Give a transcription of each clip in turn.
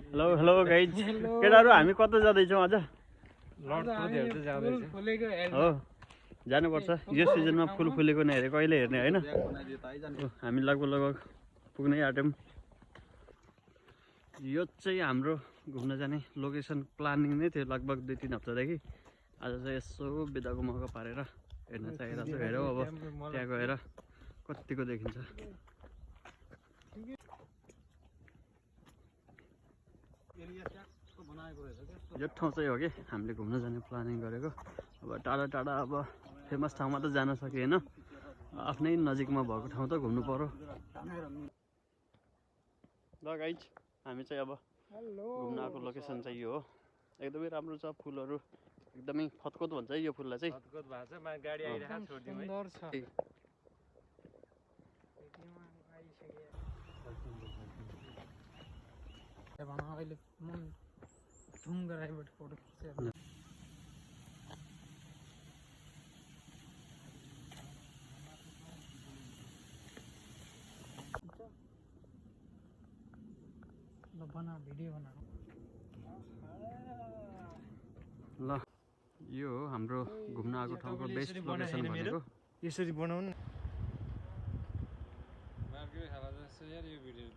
hello hello guys केटाहरू हामी कता जाँदैछौँ आज हो जानुपर्छ यो सिजनमा फुल फुलेको नै हेरेको कहिले हेर्ने होइन हामी लगभग पुग्नै आँट्यौँ यो चाहिँ हाम्रो घुम्न जाने लोकेसन प्लानिङ नै थियो लगभग 2-3 हप्तादेखि आज चाहिँ यसो बिदाको मौका पारेर हेर्न चाहिरहेको छु हेरौँ अब त्यहाँ गएर कतिको देखिन्छ यो ठाउँ चाहिँ हो कि हामीले घुम्न जाने प्लानिङ गरेको अब टाढा टाढा अब फेमस ठाउँमा त जान सकिएन आफ्नै नजिकमा भएको ठाउँ त घुम्नु पर्यो ल गाइज हामी चाहिँ अब घुम्न आएको लोकेसन चाहिँ यो हो एकदमै राम्रो छ फुलहरू एकदमै खतखत भन्छ है यो फुललाई चाहिँ खतखत भएको छ गाडी आइरहेको छोड्दिउँ है फोटो खिचेर बना भिडियो बना ल यो हो हाम्रो घुम्न आएको ठाउँको बेस्ट लोकेसन भनेको यसरी बनाउनु मार्केट खाला जस्तो यार यो भिडियो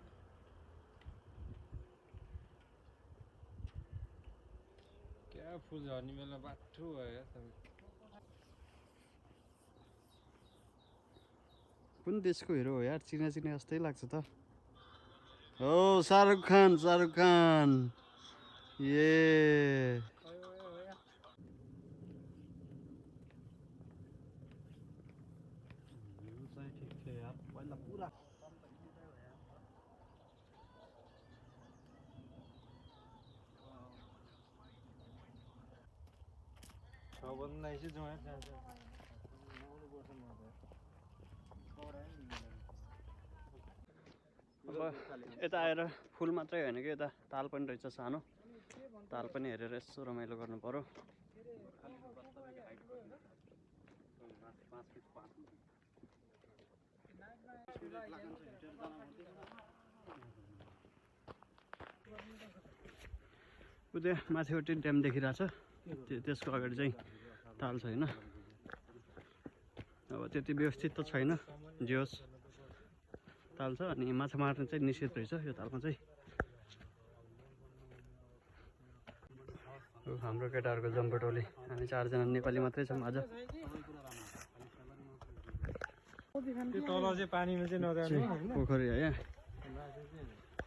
क्या फुल झर्ने बेला बाठो भयो यार कुन देशको हिरो हो यार चिना चिना जस्तै लाग्छ त हो शाहरुख खान ये अब यता आएर फुल मात्रै होइन कि यता ताल पनि रहेछ सानो ताल पनि हेरेर यसो रमाइलो गर्नु पर्यो उता माथिपट्टि ड्याम देखिरहेछ त्यसको अगाडि चाहिँ ताल छैन अब त्यति व्यवस्थित त छैन जे होस् ताल छ अनि माछा मार्न चाहिँ निषेध रहेछ यो तालमा चाहिँ हाम्रो केटाहरूको जम्पटोली हामी 4 जना नेपाली मात्रै छौँ आज पोखरी है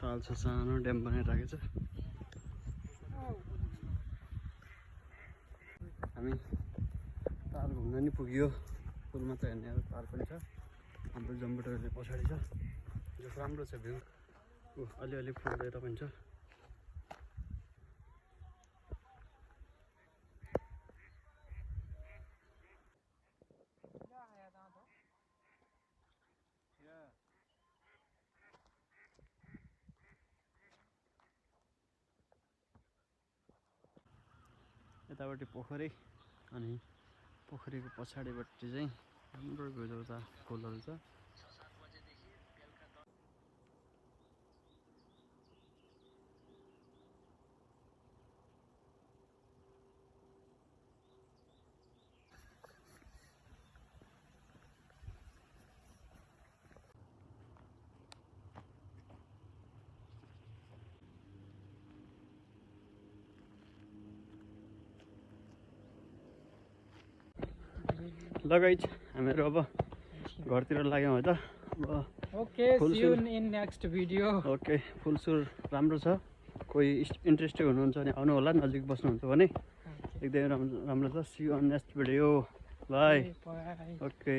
ताल छ सानो ड्याम बनाइराखेको छ हामी ताल घुम्न नि पुग्यो फुल मात्रै हेर्ने अब ताल पनि छ हाम्रो जम्बुटोली पछाडि छ जो राम्रो छ भ्यू अलिअलि फुल्दै पनि छ यतापट्टि पोखरी अनि पोखरीको पछाडिपट्टि चाहिँ राम्रो गजौता फुलहरू छ लगाइज हामीहरू अब घरतिर लाग्यौँ है त okay see you in next video okay फुलसुल राम्रो छ कोही इन्ट्रेस्टेड हुनुहुन्छ भने आउनु होला नजिक बस्नुहुन्छ भने एकदमै राम्रो छ see you on next video bye okay